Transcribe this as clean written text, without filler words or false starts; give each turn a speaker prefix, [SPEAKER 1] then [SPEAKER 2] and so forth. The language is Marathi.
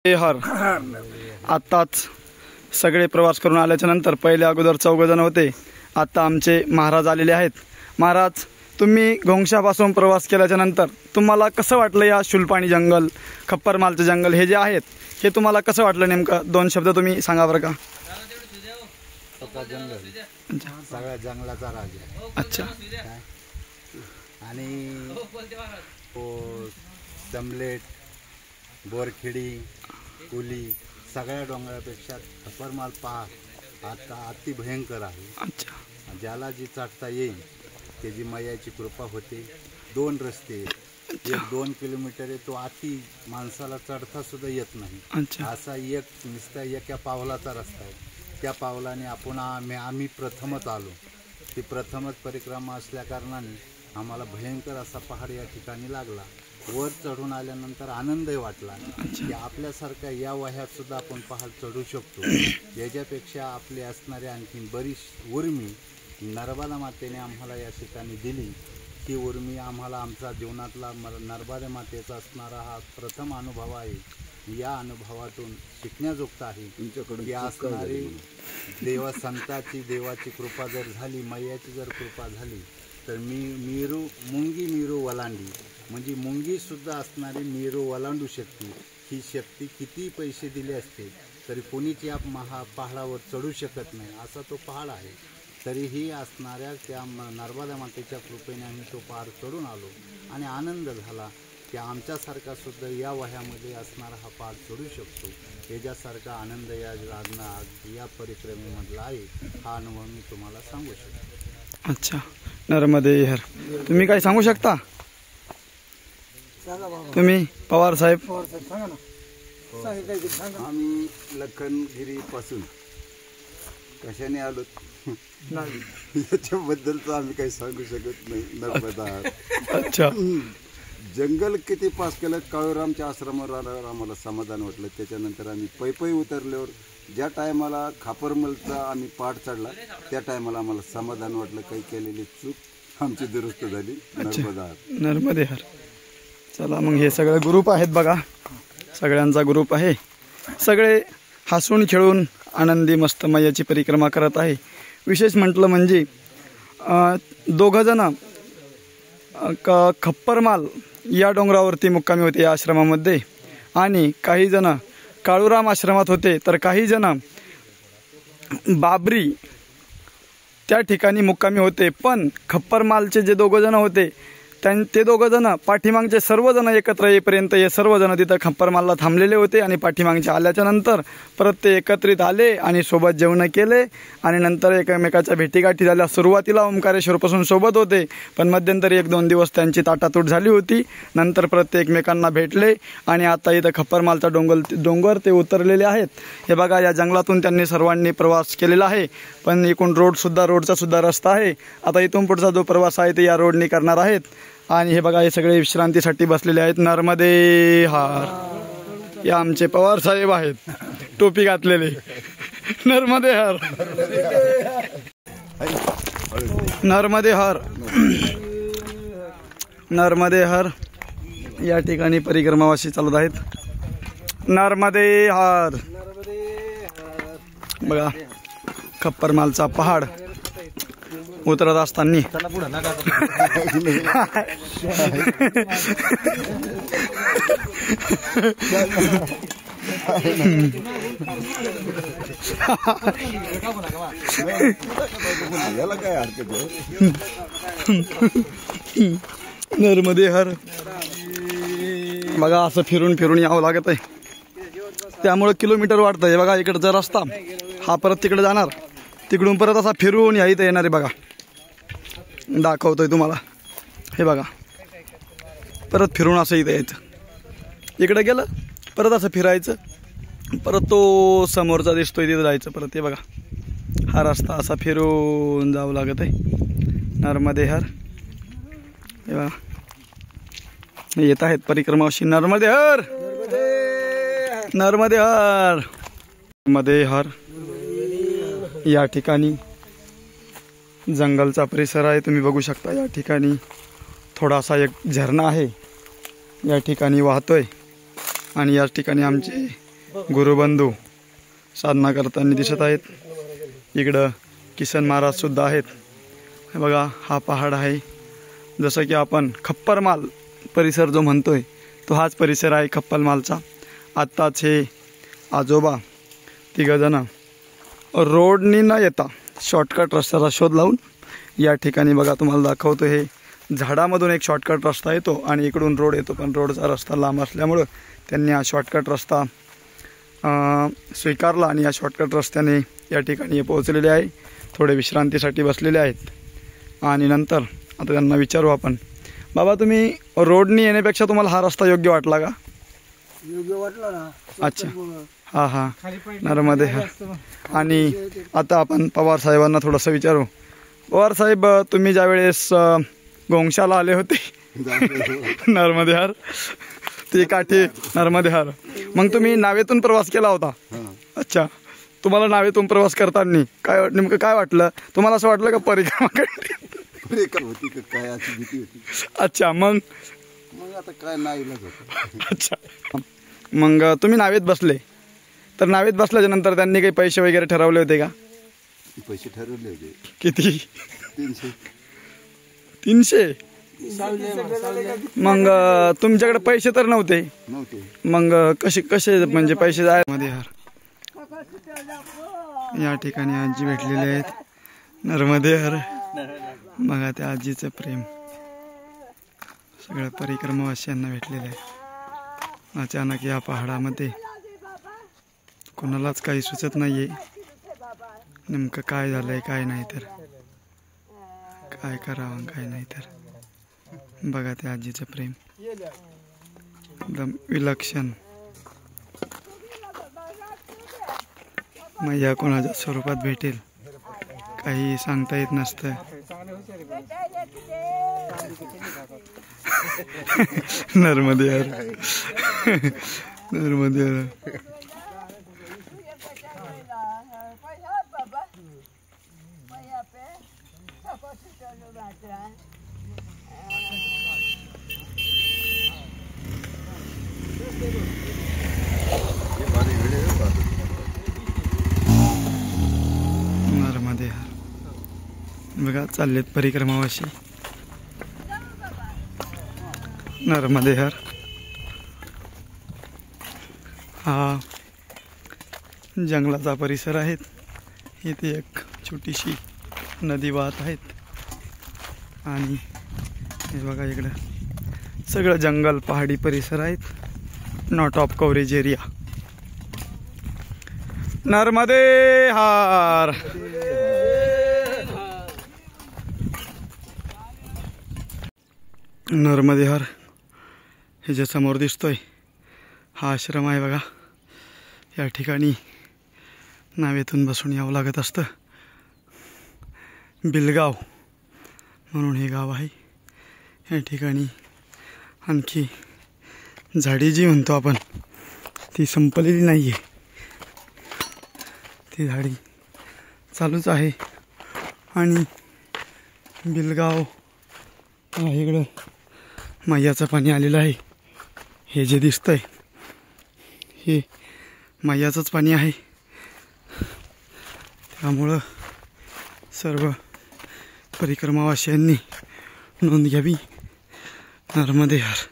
[SPEAKER 1] हर आत्ताच सगळे प्रवास करून आल्याच्या नंतर पहिले अगोदर 14 जण होते, आता आमचे महाराज आलेले आहेत। महाराज, तुम्ही घोंगशापासून प्रवास केल्याच्या नंतर तुम्हाला कसं वाटलं? या शुलपाणी जंगल, खप्परमालचं जंगल हे जे आहेत हे तुम्हाला कसं वाटलं? नेमकं 2 शब्द तुम्ही सांगा बरं का।
[SPEAKER 2] जंगल सगळ्या जंगलाचा राजा।
[SPEAKER 1] अच्छा।
[SPEAKER 2] आणि दमलेट, बोरखेडी, कुली सगळ्या डोंगरापेक्षा खप्परमाल पहा आता अति भयंकर आहे।
[SPEAKER 1] अच्छा।
[SPEAKER 2] ज्याला जी चढता येईल त्याची मैयाची कृपा होते। 2 रस्ते, 1-2 किलोमीटर आहे, तो अति माणसाला चढता सुद्धा येत नाही असा एक नुसता एका पावलाचा रस्ता आहे। त्या पावलाने आम्ही प्रथमच आलो। ती प्रथमच परिक्रमा असल्या कारणाने आम्हाला भयंकर असा पहाड या ठिकाणी लागला। वर चढून आल्यानंतर आनंदही वाटला की आपल्यासारख्या या वह्यात सुद्धा आपण पहाड चढू शकतो। याच्यापेक्षा आपली असणारी आणखी बरीच उर्मी नर्मदा मातेने आम्हाला या ठिकाणी दिली। ती उर्मी आम्हाला आमचा जीवनातला नर्मदा मातेचा असणारा हा प्रथम अनुभव आहे। या अनुभवातून शिकण्याजोगता आहे की असणारी संताची देवाची कृपा जर झाली, मैयाची जर कृपा झाली तर मुंगी मीरू वलांडी म्हणजे मुंगी सुद्धा असणारी मीरू वलांडू शकते। ही शक्ती किती पैसे दिले असते तरी कोणीच या पहाडावर चढू शकत नाही असा तो पहाड आहे। तरीही असणाऱ्या त्या नर्मदा मातेच्या कृपेने आम्ही तो पहाड चढून आलो आणि आनंद झाला की आमच्यासारखा सुद्धा या वह्यामध्ये असणारा हा पहाड चढू शकतो। याच्यासारखा आनंद या परिक्रमेमधला आहे। हा अनुभव मी तुम्हाला सांगू शकतो।
[SPEAKER 1] अच्छा। नर्मदे हर, तुम्ही काय सांगू शकता? तुम्ही पवार साहेब
[SPEAKER 2] सांगा ना। आम्ही लखनगिरी पासून कशाने आलो याच्याबद्दलचं आम्ही काही सांगू शकत नाही। नर्मदा।
[SPEAKER 1] अच्छा।
[SPEAKER 2] जंगल किती पास केलं, काळूरामच्या आश्रमावर आल्यावर आम्हाला समाधान वाटलं। त्याच्यानंतर आम्ही पै उतरल्यावर ज्या टायमाला खापरमलचा आम्ही पाठ चढला त्या टायमाला आम्हाला समाधान वाटलं, काही केलेली चूक आमची दुरुस्त झाली। नर्मदा
[SPEAKER 1] नर्मदे हर। चला मग हे सगळे ग्रुप आहेत बघा, सगळ्यांचा ग्रुप आहे, सगळे हसून खेळून आनंदी मस्त मैयाची परिक्रमा करत आहे। विशेष म्हटलं म्हणजे 2 जण खप्परमाल या डोंगरावरती मुक्कामी होते या आश्रमामध्ये आणि काही जण काळूराम आश्रमात होते, तर काही जण बाबरी त्या ठिकाणी मुक्कामी होते। पण खप्परमालचे जे 2 जण होते ते 2 जण पाठीमागचे सर्वजण एकत्र येईपर्यंत हे सर्वजण तिथं खप्परमालला थांबलेले होते आणि पाठीमागचे आल्याच्या नंतर परत ते एकत्रित आले आणि सोबत जेवण केले आणि नंतर एकमेकाच्या भेटीगाठी झाल्या। सुरुवातीला ओंकारेश्वरपासून सोबत होते पण मध्यंतरी 1-2 दिवस त्यांची ताटातूट झाली होती, नंतर परत ते एकमेकांना भेटले आणि आता इथं खप्परमालचा डोंगर ते उतरलेले आहेत। हे बघा, या जंगलातून त्यांनी सर्वांनी प्रवास केलेला आहे, पण एकूण रोडचा सुद्धा रस्ता आहे। आता इथून पुढचा जो प्रवास आहे ते या रोडने करणार आहेत आणि हे बघा, हे सगळे विश्रांतीसाठी बसलेले आहेत। नर्मदे हार। हे आमचे पवार साहेब आहेत टोपी घातलेले। नर्मदे हर, नर्मदे हर, नर्मदे हर। या ठिकाणी परिक्रमावासी चालत आहेत। नर्मदे हर। बघा, खप्परमालचा पहाड उतरत असताना नर्मदे हर। बघा, असं फिरून यावं लागत आहे, त्यामुळे किलोमीटर वाढतंय। बघा, इकडचा रस्ता हा परत तिकडे जाणार, तिकडून परत असा फिरून या इथं येणार आहे। बघा, दाखवतोय तुम्हाला, हे बघा, परत फिरून असं इथं यायचं, इकडे गेलं परत असं फिरायचं, परत तो समोरचा दिसतोय तिथं जायचं परत। हे बघा, हा रस्ता असा फिरून जावं लागत आहे। नर्मदे हर। हे बघा, येत आहेत परिक्रमावासी। नर्मदे हर, नर्मदे हर, नर्मदे हर। या ठिकाणी जंगलचा परिसर आहे, तुम्ही बघू शकता। या ठिकाणी थोडासा एक झरणा आहे, या ठिकाणी वाहतोय आणि या ठिकाणी आमचे गुरुबंधू साधना करताना दिसत आहेत. इकडं किसन महाराज सुद्धा आहेत. हे बघा, हा पहाड आहे. जसं की आपण खप्परमाल परिसर जो म्हणतोय तो हाच परिसर आहे खप्परमालचा. आत्ताच हे आजोबा तिघंजणं रोडनी न येता शॉर्टकट रस्त्याचा शोध लावून या ठिकाणी बघा तुम्हाला दाखवतो. हे झाडामधून एक शॉर्टकट रस्ता येतो आणि इकडून रोड येतो, पण रोडचा रस्ता लांब असल्यामुळं त्यांनी हा शॉर्टकट रस्ता स्वीकारला आणि या शॉर्टकट रस्त्याने या ठिकाणी पोहोचलेले आहे. थोडे विश्रांतीसाठी बसलेले आहेत आणि नंतर आता त्यांना विचारू आपण, बाबा तुम्ही रोडनी येण्यापेक्षा तुम्हाला हा रस्ता योग्य वाटला का?
[SPEAKER 3] योग्य वाटला ना.
[SPEAKER 1] अच्छा, हां हां, नर्मदे. आणि आता आपण पवार साहेबांना थोडंसं विचारू. पवार साहेब, तुम्ही ज्यावेळेस गोंगशाला आले होते नर्मदेहार, ती काठी नर्मदेहार, मग तुम्ही नावेतून प्रवास केला होता. अच्छा, तुम्हाला नावेतून प्रवास करताना काय नेमकं काय वाटलं तुम्हाला? असं वाटलं का परिक्रमा
[SPEAKER 2] होती का काय अशी भीती होती.
[SPEAKER 1] अच्छा, मग
[SPEAKER 2] आता काय नाही होतं.
[SPEAKER 1] अच्छा, मग तुम्ही नावेत बसले, तर नावेत बसल्याच्या नंतर त्यांनी काही पैसे वगैरे ठरवले होते का?
[SPEAKER 2] पैसे ठरवले होते.
[SPEAKER 1] किती?
[SPEAKER 2] 300.
[SPEAKER 1] 300? मग तुमच्याकडे पैसे तर नव्हते? मग कसे म्हणजे पैसे मध्ये या ठिकाणी आजी भेटलेले आहेत. नर्मदेहर बघा, त्या आजीचं प्रेम सगळ्या परिक्रमावासियांना भेटलेलं आहे. अचानक या पहाडामध्ये कोणालाच काही सुचत नाहीये नेमकं काय झालंय काय नाही, तर काय करावं काय नाही. तर बघा त्या आजीचं प्रेम एकदम विलक्षण. मैया कोणाच्या स्वरूपात भेटेल काही सांगता येत नसतं. नर्मदेहर नर्मदेहर नर्मदेहर बघा, चाललेत परिक्रमावासी. नर्मदेहर हा जंगलाचा परिसर आहे. इथे एक छोटीशी नदी वाहत आहेत आणि हे बघा इकडं सगळं जंगल पहाडी परिसर आहेत. Not of coverage area. नर्मदेहर नर्मदेहर हे जे समोर दिसतोय हा आश्रम आहे बघा. या ठिकाणी नावेतून बसून यावं लागत असतं. बिलगाव म्हणून हे गाव आहे. या ठिकाणी आणखी झाडी जी म्हणतो आपण ती संपलेली नाही आहे, ती झाडी चालूच आहे. आणि बिलगाव इकडं मैयाचं पाणी आलेलं आहे. हे जे दिसतंय हे मैयाचंच पाणी आहे. त्यामुळं सर्व परिक्रमावासियांनी नोंद घ्यावी. नर्मदेहर